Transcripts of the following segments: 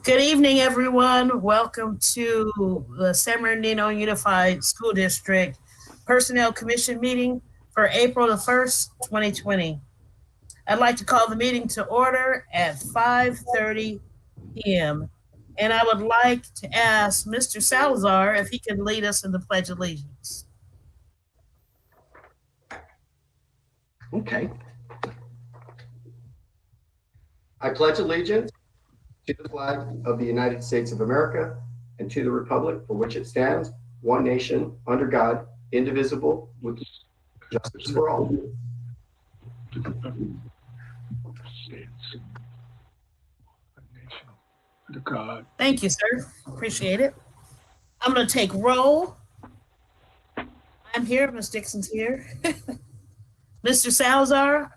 Good evening, everyone. Welcome to the San Bernardino Unified School District Personnel Commission meeting for April the 1st, 2020. I'd like to call the meeting to order at 5:30 p.m. And I would like to ask Mr. Salazar if he can lead us in the Pledge of Allegiance. Okay. I pledge allegiance to the flag of the United States of America and to the republic for which it stands, one nation, under God, indivisible, with justice for all. Under God. Thank you, sir. Appreciate it. I'm going to take roll. I'm here. Ms. Dixon's here. Mr. Salazar,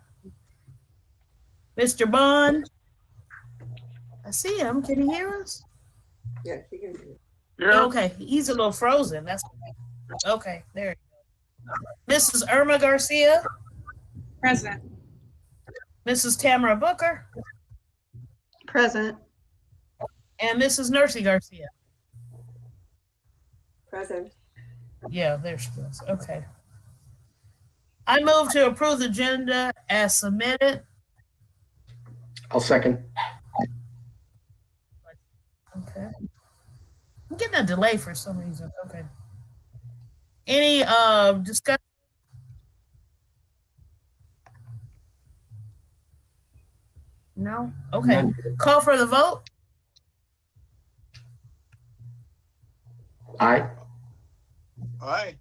Mr. Bond. I see him. Can he hear us? Yes, he can do it. Yeah. Okay, he's a little frozen. That's okay. There you go. Mrs. Irma Garcia, Present. Mrs. Tamara Booker, Present. and Mrs. Nursey Garcia. Present. Yeah, there she goes. Okay. I move to approve the agenda as submitted. I'll second. Okay. I'm getting a delay for some reason. Okay. Any discussion? No? Okay. None. Call for the vote. Aye. Aye.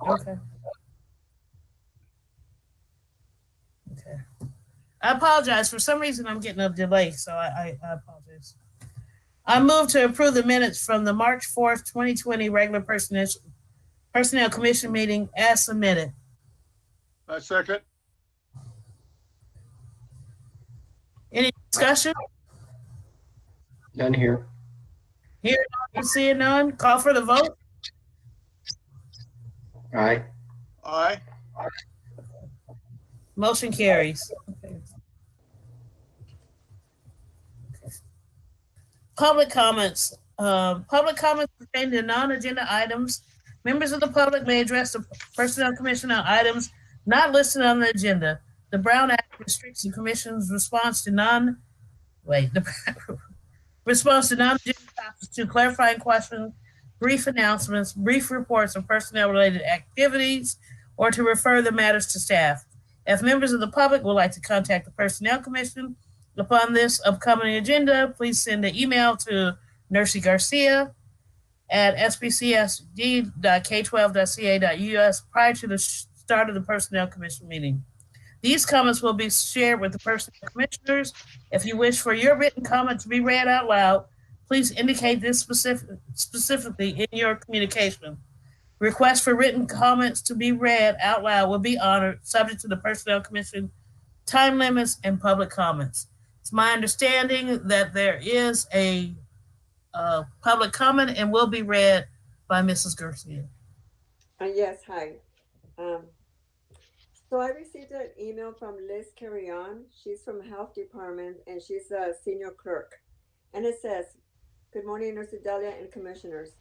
Okay. Okay. I apologize. For some reason, I'm getting a delay, so I apologize. I move to approve the minutes from the March 4th, 2020 regular Personnel Commission meeting as submitted. I second. Any discussion? None here. Here, none, seeing none. Call for the vote. Aye. Aye. Motion carries. Okay. Public comments. Public comments pertaining to non-agenda items. Members of the public may address the Personnel Commission on items not listed on the agenda. The Brown Act restricts the Commission's response to non-agenda topics to clarifying questions, brief announcements, brief reports of personnel-related activities, or to refer the matters to staff. If members of the public would like to contact the Personnel Commission upon this upcoming agenda, please send an email to Nursey Garcia at spcsd.k12.ca.us prior to the start of the Personnel Commission meeting. These comments will be shared with the Personnel Commissioners. If you wish for your written comment to be read out loud, please indicate this specifically in your communication. Requests for written comments to be read out loud will be honored, subject to the Personnel Commission time limits and public comments. It's my understanding that there is a public comment and will be read by Mrs. Garcia. Yes, hi. So I received an email from Liz Carrion. She's from Health Department and she's a senior clerk. And it says, "Good morning, Nurse Delia and Commissioners.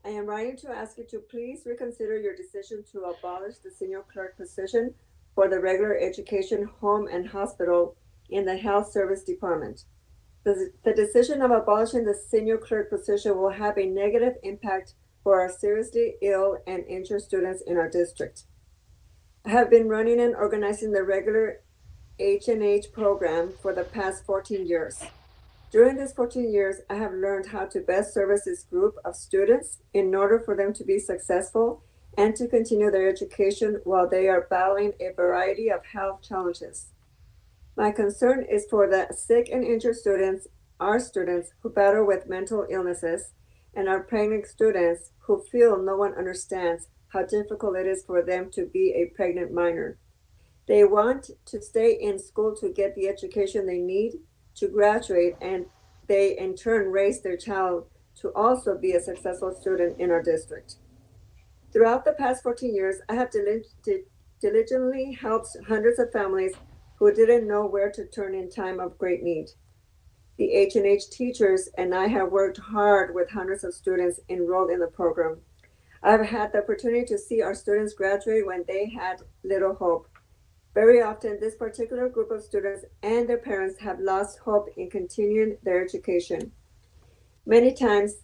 I am writing to ask you to please reconsider your decision to abolish the senior clerk position for the regular education, home, and hospital in the Health Service Department. The decision of abolishing the senior clerk position will have a negative impact for our seriously ill and injured students in our district. I have been running and organizing the regular H&H program for the past 14 years. During these 14 years, I have learned how to best service this group of students in order for them to be successful and to continue their education while they are battling a variety of health challenges. My concern is for the sick and injured students, our students who battle with mental illnesses, and our pregnant students who feel no one understands how difficult it is for them to be a pregnant minor. They want to stay in school to get the education they need to graduate, and they in turn raise their child to also be a successful student in our district. Throughout the past 14 years, I have diligently helped hundreds of families who didn't know where to turn in time of great need. The H&H teachers and I have worked hard with hundreds of students enrolled in the program. I've had the opportunity to see our students graduate when they had little hope. Very often, this particular group of students and their parents have lost hope in continuing their education. Many times,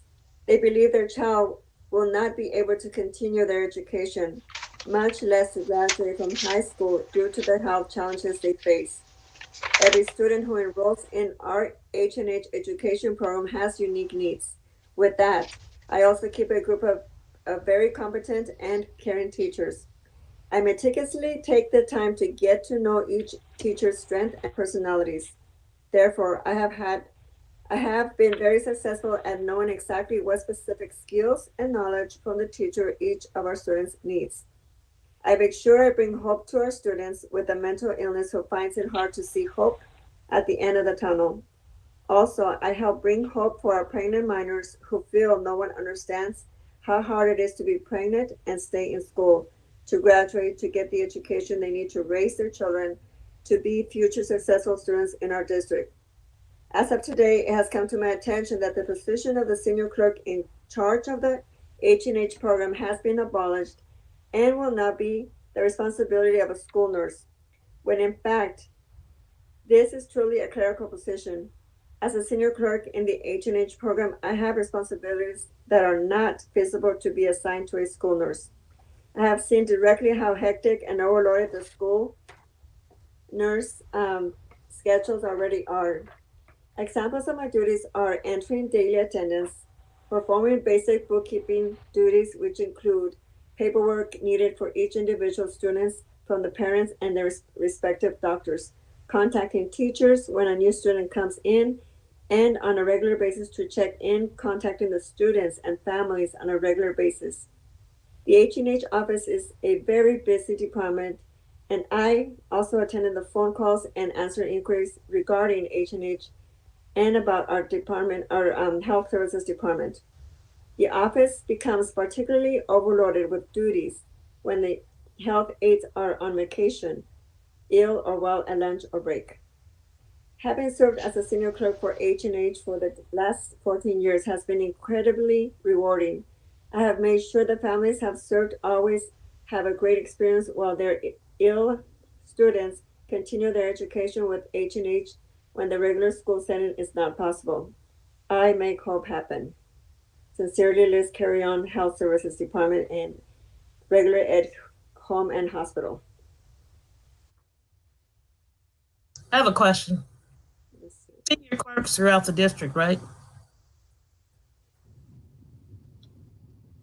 they believe their child will not be able to continue their education, much less to graduate from high school due to the health challenges they face. Every student who enrolls in our H&H education program has unique needs. With that, I also keep a group of very competent and caring teachers. I meticulously take the time to get to know each teacher's strengths and personalities. Therefore, I have been very successful at knowing exactly what specific skills and knowledge from the teacher each of our students needs. I make sure I bring hope to our students with a mental illness who finds it hard to see hope at the end of the tunnel. Also, I help bring hope for our pregnant minors who feel no one understands how hard it is to be pregnant and stay in school, to graduate, to get the education they need to raise their children, to be future successful students in our district. As of today, it has come to my attention that the position of the senior clerk in charge of the H&H program has been abolished and will now be the responsibility of a school nurse, when in fact, this is truly a clerical position. As a senior clerk in the H&H program, I have responsibilities that are not feasible to be assigned to a school nurse. I have seen directly how hectic and overloaded the school nurse schedules already are. Examples of my duties are entering daily attendance, performing basic bookkeeping duties, which include paperwork needed for each individual student from the parents and their respective doctors, contacting teachers when a new student comes in, and on a regular basis to check in, contacting the students and families on a regular basis. The H&H office is a very busy department, and I also attended the phone calls and answered inquiries regarding H&H and about our department, our health services department. The office becomes particularly overloaded with duties when the health aides are on vacation, ill or well at lunch or break. Having served as a senior clerk for H&H for the last 14 years has been incredibly rewarding. I have made sure the families have served always have a great experience while their ill students continue their education with H&H when the regular school setting is not possible. I make hope happen. Sincerely, Liz Carry-On, Health Services Department and Regular Ed Home and Hospital. I have a question. Senior clerks throughout the district, right?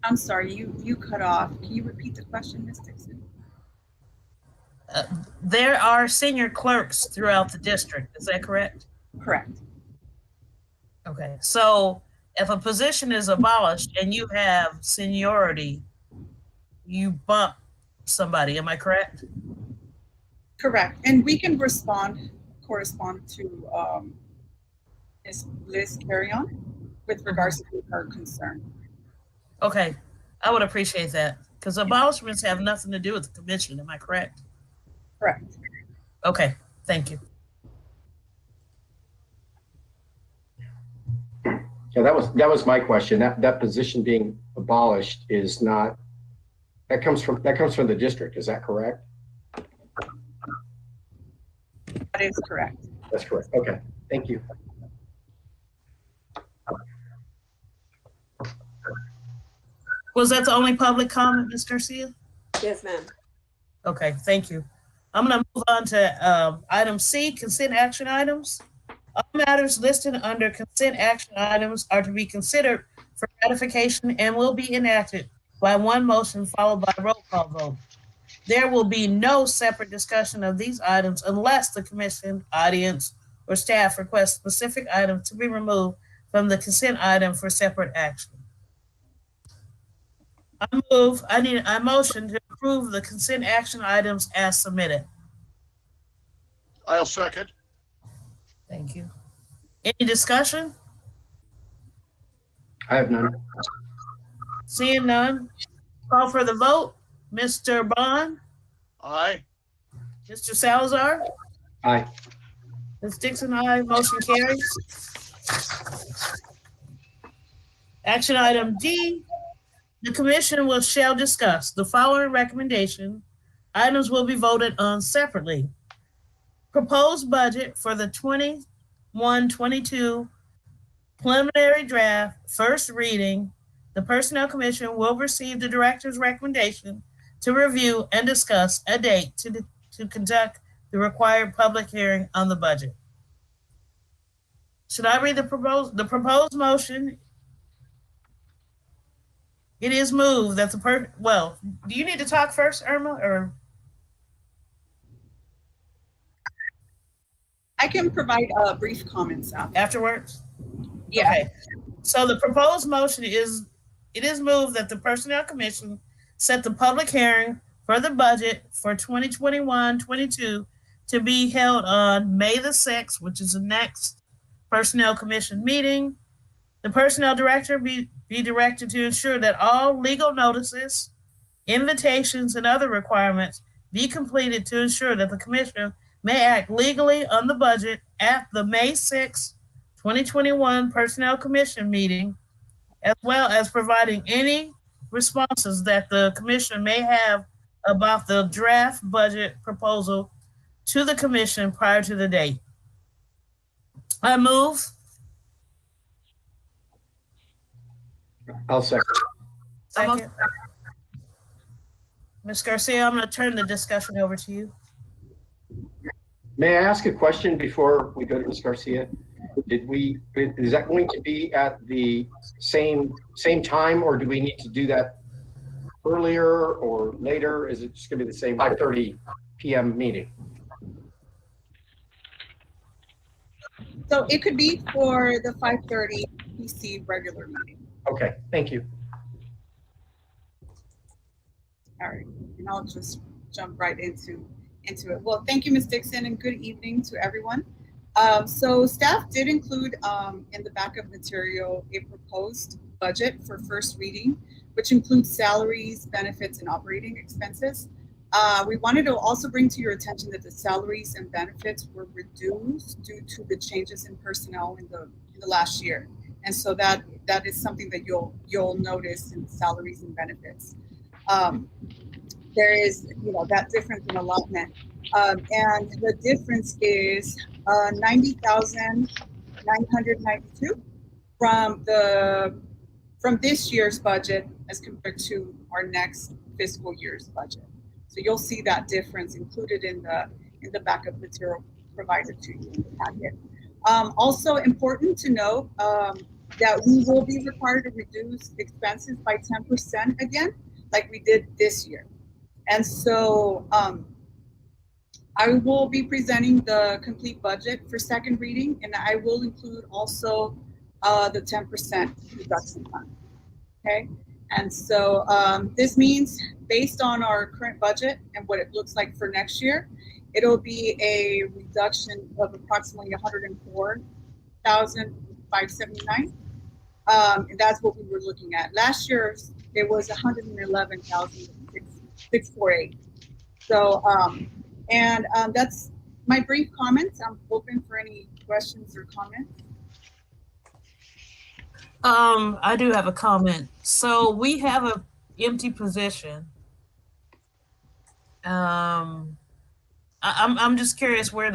I'm sorry, you cut off. Can you repeat the question, Ms. Dixon? There are senior clerks throughout the district. Is that correct? Correct. Okay. So if a position is abolished and you have seniority, you bump somebody. Am I correct? Correct. And we can correspond to Ms. Liz Carry-On with regards to her concern. Okay. I would appreciate that because abolishments have nothing to do with the commission. Am I correct? Correct. Okay. Thank you. Yeah, that was my question. That position being abolished is not, that comes from the district. Is that correct? That is correct. That's correct. Okay. Thank you. Was that the only public comment, Ms. Garcia? Yes, ma'am. Okay, thank you. I'm going to move on to item C, consent action items. All matters listed under consent action items are to be considered for ratification and will be enacted by one motion followed by a roll call vote. There will be no separate discussion of these items unless the commission, audience, or staff request specific items to be removed from the consent item for separate action. I need a motion to approve the consent action items as submitted. I'll second. Thank you. Any discussion? I have none. Seeing none, call for the vote. Mr. Bond, Aye. Mr. Salazar, Aye. Ms. Dixon, aye, motion carries. Action item D, the commission shall discuss the following recommendation. Items will be voted on separately. Proposed budget for the 21-22 preliminary draft, first reading. The Personnel Commission will receive the director's recommendation to review and discuss a date to conduct the required public hearing on the budget. Should I read the proposed motion? It is moved that well, do you need to talk first, Irma, or? I can provide brief comments after. Afterwards? Yeah. Okay. So the proposed motion is, it is moved that the Personnel Commission set the public hearing for the budget for 2021-22 to be held on May the 6th, which is the next Personnel Commission meeting. The Personnel Director be directed to ensure that all legal notices, invitations, and other requirements be completed to ensure that the Commission may act legally on the budget at the May 6, 2021 Personnel Commission meeting, as well as providing any responses that the Commission may have about the draft budget proposal to the Commission prior to the date. I move. I'll second. Second. Ms. Garcia, I'm going to turn the discussion over to you. May I ask a question before we go to Ms. Garcia? Is that going to be at the same time, or do we need to do that earlier or later? Is it just going to be the same 5:30 p.m. meeting? So it could be for the 5:30 PC regular meeting. Okay, thank you. All right, and I'll just jump right into it. Well, thank you, Ms. Dixon, and good evening to everyone. So staff did include in the backup material a proposed budget for first reading, which includes salaries, benefits, and operating expenses. We wanted to also bring to your attention that the salaries and benefits were reduced due to the changes in personnel in the last year, and so that is something that you'll notice in salaries and benefits. There is, that difference in allotment, and the difference is 90,992 from this year's budget as compared to our next fiscal year's budget. So you'll see that difference included in the backup material provided to you in the packet. Also important to note that we will be required to reduce expenses by 10% again, like we did this year. And so I will be presenting the complete budget for second reading, and I will include also the 10% reduction fund. Okay, and so this means based on our current budget and what it looks like for next year, it'll be a reduction of approximately 104,579. And that's what we were looking at. Last year, it was 111,648. So, that's my brief comments. I'm open for any questions or comments. I do have a comment. So we have an empty position. I'm just curious where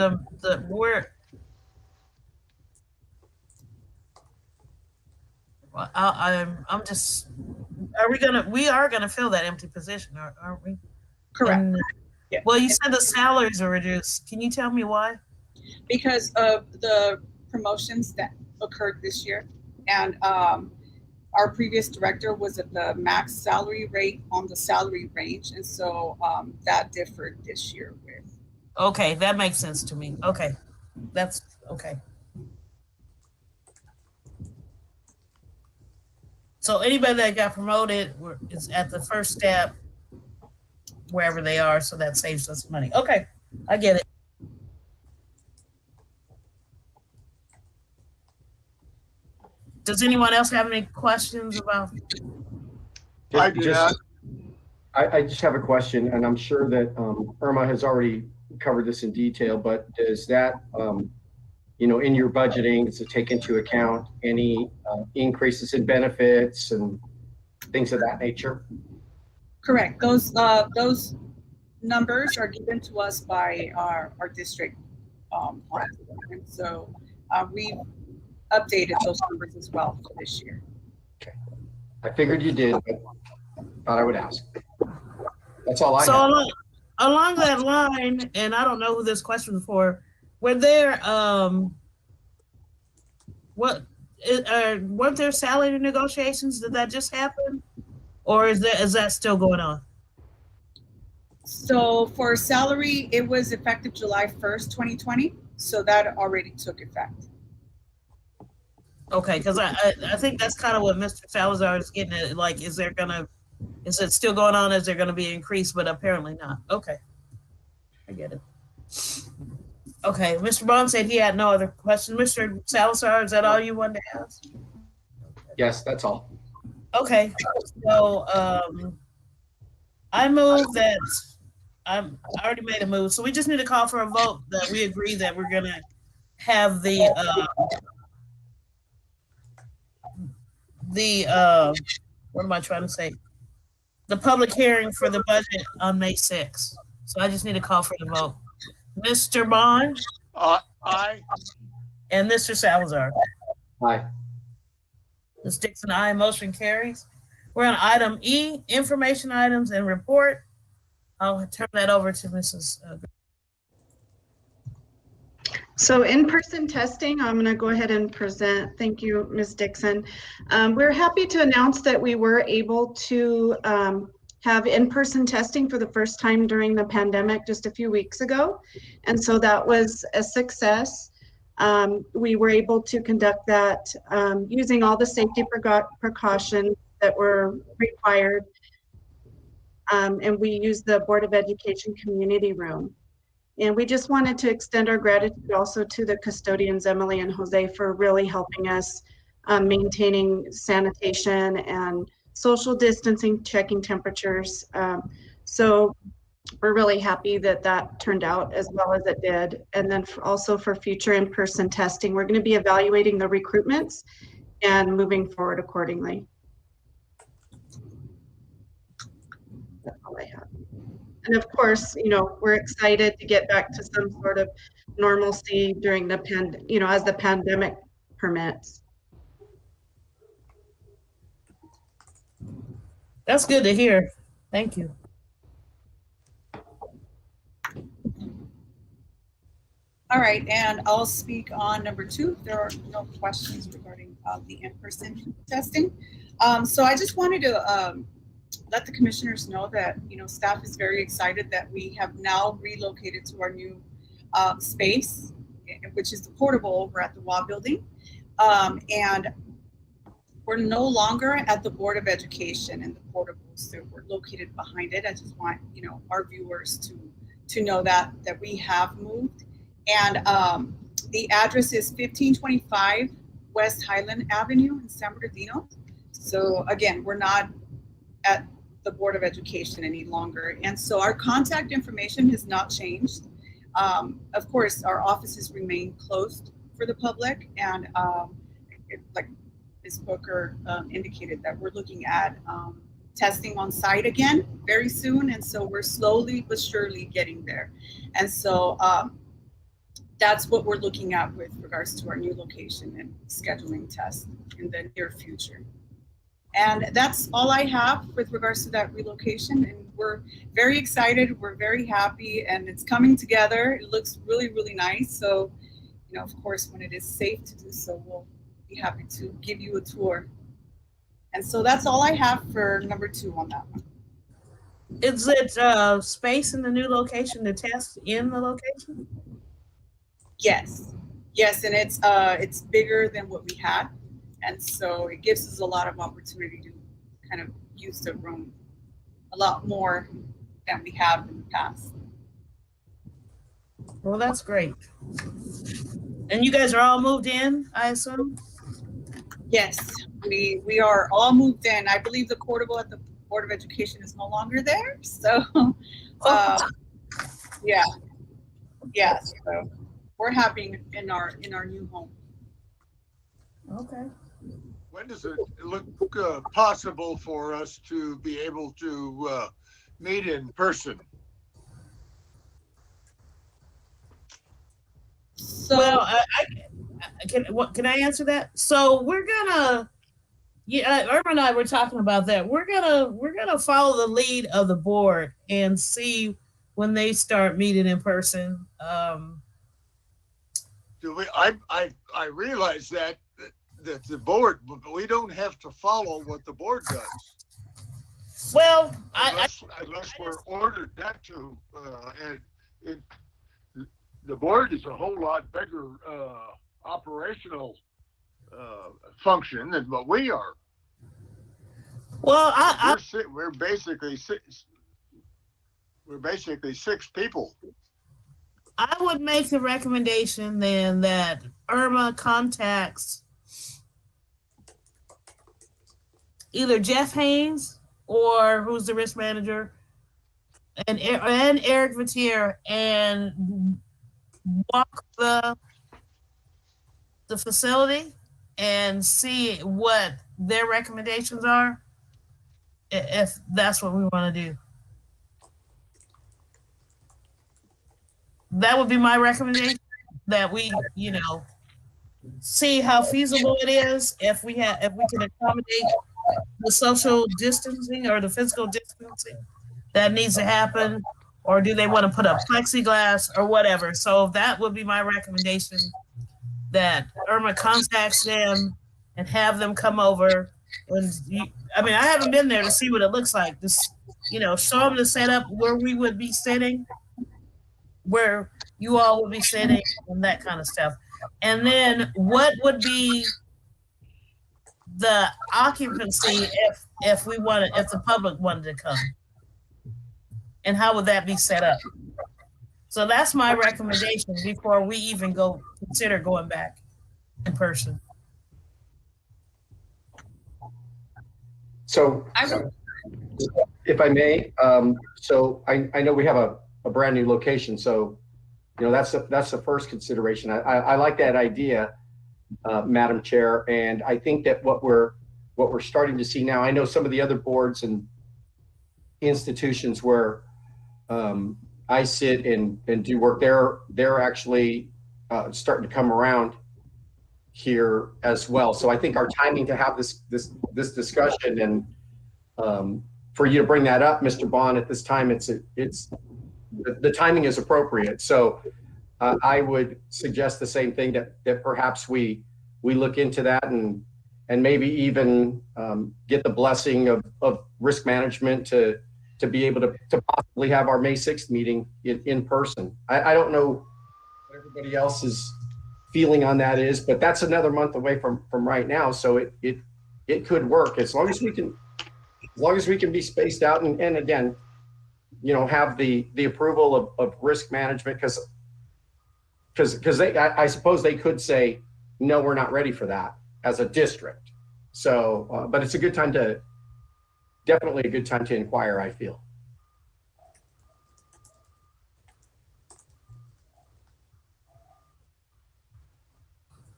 we are gonna fill that empty position, aren't we? Correct. And, yeah. Well, you said the salaries are reduced. Can you tell me why? Because of the promotions that occurred this year. And our previous director was at the max salary rate on the salary range. And so that differed this year with. Okay, that makes sense to me. Okay, that's okay. So anybody that got promoted is at the first step, wherever they are, so that saves us money. Okay, I get it. Does anyone else have any questions about? I do not. I just have a question, and I'm sure that Irma has already covered this in detail, but does that in your budgeting to take into account any increases in benefits and things of that nature? Correct. Those numbers are given to us by our district. And so we've updated those numbers as well for this year. Okay. I figured you did, but thought I would ask. That's all I So have. along that line, and I don't know who this question is for, were there weren't there salary negotiations? Did that just happen, or is that still going on? So for salary, it was effective July 1st, 2020. So that already took effect. Okay, because I think that's kind of what Mr. Salazar is getting at. Like, is it still going on? Is there going to be increase? But apparently not. Okay, I get it. Okay, Mr. Bond said he had no other questions. Mr. Salazar, is that all you wanted to ask? Yes, that's all. Okay, so I move that I already made a move, so we just need to call for a vote that we agree that we're gonna have the what am I trying to say? The public hearing for the budget on May 6th. So I just need to call for the vote. Mr. Bond Aye. and Mr. Salazar. Aye. Ms. Dixon, aye. Motion carries. We're on item E, information items and report. I'll turn that over to Mrs. So in-person testing, I'm going to go ahead and present. Thank you, Ms. Dixon. We're happy to announce that we were able to have in-person testing for the first time during the pandemic just a few weeks ago. And so that was a success. We were able to conduct that using all the safety precautions that were required. And we used the Board of Education community room. And we just wanted to extend our gratitude also to the custodians, Emily and Jose, for really helping us maintaining sanitation and social distancing, checking temperatures. So we're really happy that that turned out as well as it did. And then also for future in-person testing, we're going to be evaluating the recruitments and moving forward accordingly. That's all I have. And of course, we're excited to get back to some sort of normalcy during the as the pandemic permits. That's good to hear. Thank you. All right, and I'll speak on number 2. There are no questions regarding the in-person testing. So I just wanted to let the commissioners know that staff is very excited that we have now relocated to our new space, which is the portable over at the WA building, and we're no longer at the Board of Education and the portables, so we're located behind it. I just want our viewers to know that we have moved, and the address is 1525 West Highland Avenue in San Bernardino. So again, we're not at the Board of Education any longer. And so our contact information has not changed. Of course, our offices remain closed for the public. And like Ms. Booker indicated, that we're looking at testing on site again very soon. And so we're slowly but surely getting there. And so that's what we're looking at with regards to our new location and scheduling tests in the near future. And that's all I have with regards to that relocation. And we're very excited. We're very happy, and it's coming together. It looks really, really nice. So, of course, when it is safe to do so, we'll be happy to give you a tour. And so that's all I have for number 2 on that one. Is it space in the new location to test in the location? Yes, and it's bigger than what we had. And so it gives us a lot of opportunity to kind of use the room a lot more than we have in the past. Well, that's great. And you guys are all moved in, I assume? Yes, we are all moved in. I believe the portable at the Board of Education is no longer there. So, yeah. So we're having in our new home. Okay. When does it look possible for us to be able to meet in person? So Well, can I answer that? So we're gonna, yeah, Irma and I were talking about that. We're gonna follow the lead of the board and see when they start meeting in person. Do we? I realize that the board, but we don't have to follow what the board does Well, unless we're ordered not to. And it, the board is a whole lot bigger operational function than what we are. well, We're basically six. We're basically six people. I would make the recommendation then that Irma contacts either Jeff Haynes or who's the risk manager, and Eric Vatier, and walk the facility and see what their recommendations are, if that's what we want to do. That would be my recommendation, that we, see how feasible it is, if we can accommodate the social distancing or the physical distancing that needs to happen, or do they want to put up plexiglass or whatever. So that would be my recommendation, that Irma contacts them and have them come over. And I haven't been there to see what it looks like. Just, show them the setup where we would be sitting, where you all would be sitting, and that kind of stuff. And then what would be the occupancy if the public wanted to come, and how would that be set up? So that's my recommendation before we even consider going back in person. So, if I may, so I know we have a brand new location, so that's the first consideration. I like that idea, Madam Chair, and I think that what we're starting to see now, I know some of the other boards and institutions where I sit and do work, they're actually starting to come around here as well. So I think our timing to have this discussion, and for you to bring that up, Mr. Bond, at this time, it's the timing is appropriate. So I would suggest the same thing, that perhaps we look into that and maybe even get the blessing of risk management to be able to possibly have our May 6th meeting in person. I don't know what everybody else's feeling on that is, but that's another month away from right now. So it could work as long as we can be spaced out, and again, have the approval of risk management, because I suppose they could say, no, we're not ready for that as a district. So, but it's definitely a good time to inquire, I feel.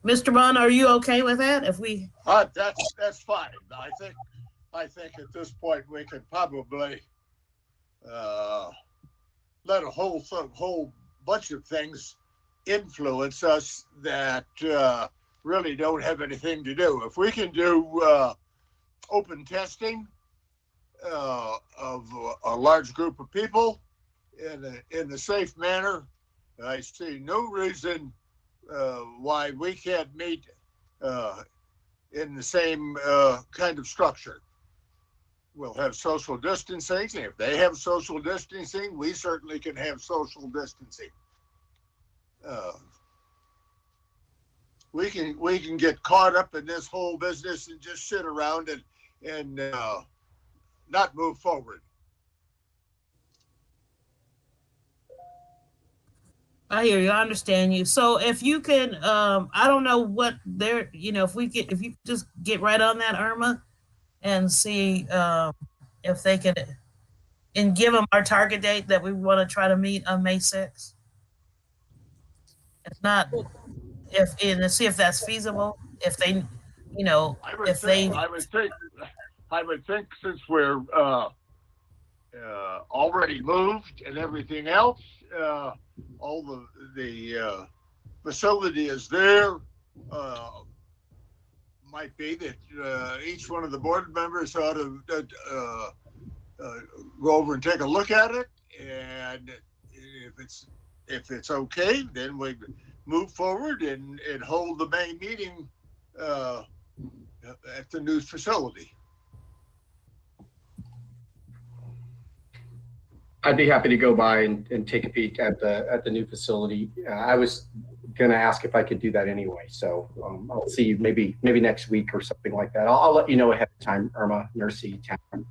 Mr. Bond, are you okay with that? If we That's fine. I think at this point we could probably let a whole bunch of things influence us that really don't have anything to do. If we can do open testing of a large group of people in a safe manner, I see no reason why we can't meet in the same kind of structure. We'll have social distancing. If they have social distancing, we certainly can have social distancing. We can get caught up in this whole business and just sit around and not move forward. I hear you. I understand you. So if you can, I don't know what they're, if you just get right on that, Irma, and see if they could, and give them our target date that we want to try to meet on May 6th. It's not if and to see if that's feasible. If they, you know, I would if think, they I would think since we're already moved and everything else, all the facility is there. Might be that each one of the board members ought to go over and take a look at it, and if it's okay, then we move forward and hold the main meeting uh, at the new facility. I'd be happy to go by and take a peek at the new facility. I was going to ask if I could do that anyway, so I'll see you maybe next week or something like that. I'll let you know ahead of time, Irma, Nursey, Tam.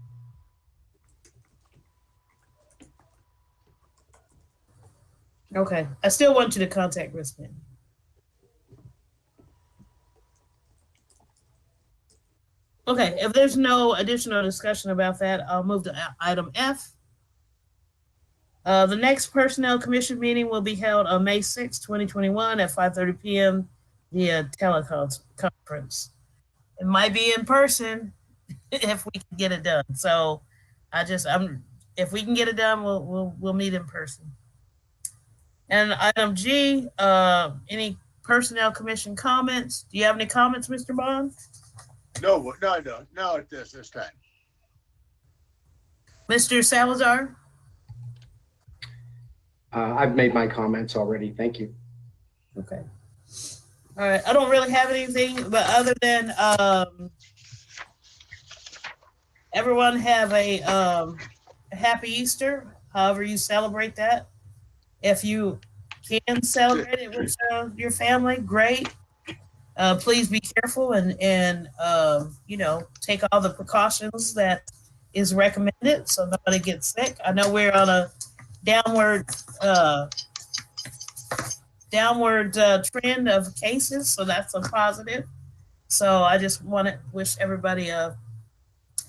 okay. I still want you to contact risk management. Okay, if there's no additional discussion about that, I'll move to item F. The next Personnel Commission meeting will be held on May 6, 2021 at 5:30 p.m. via Telecon conference. It might be in person if we can get it done. So if we can get it done, we'll meet in person. And item G, any Personnel Commission comments? Do you have any comments, Mr. Bond? No, at this time. Mr. Salazar? I've made my comments already. Thank you. Okay. All right. I don't really have anything, but other than everyone have a happy Easter, however you celebrate that. If you can celebrate it with your family, great. Please be careful and take all the precautions that is recommended so nobody gets sick. I know we're on a downward trend of cases, so that's a positive. So I just want to wish everybody a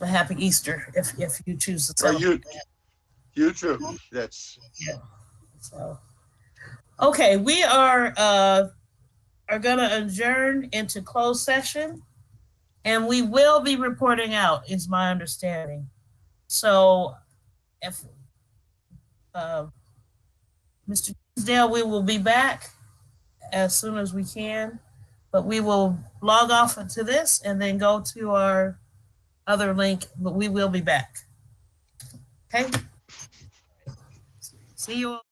happy Easter if you choose to celebrate that. You too. That's So okay, we are gonna adjourn into closed session, and we will be reporting out, is my understanding. So if Mr. Tisdale, we will be back as soon as we can, but we will log off into this and then go to our other link, but we will be back. Okay? See you all.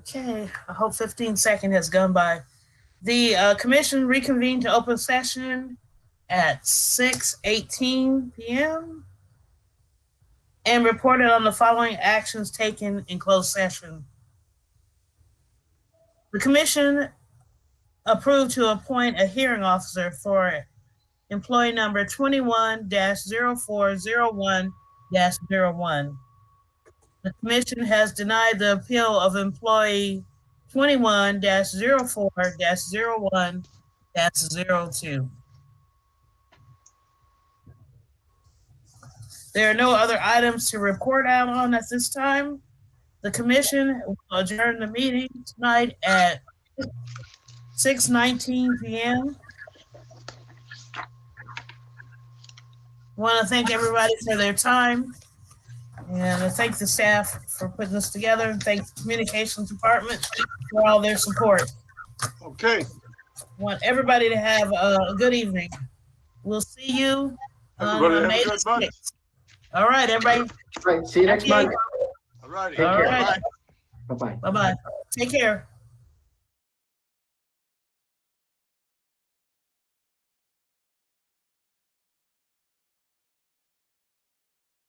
Okay, I hope 15 seconds has gone by. The commission reconvened to open session at 6:18 p.m. and reported on the following actions taken in closed session. The commission approved to appoint a hearing officer for employee number 21-0401-01. The commission has denied the appeal of employee 21-04-01-02. There are no other items to report out on at this time. The commission will adjourn the meeting tonight at 6:19 p.m. Want to thank everybody for their time, and I thank the staff for putting this together, and thank the communications department for all their support. Okay. Want everybody to have a good evening. We'll see you on Everybody have a May good month. 6th. All right, everybody. All right, see you next month. All righty. Take care. All right. Bye-bye. Bye-bye. Take care.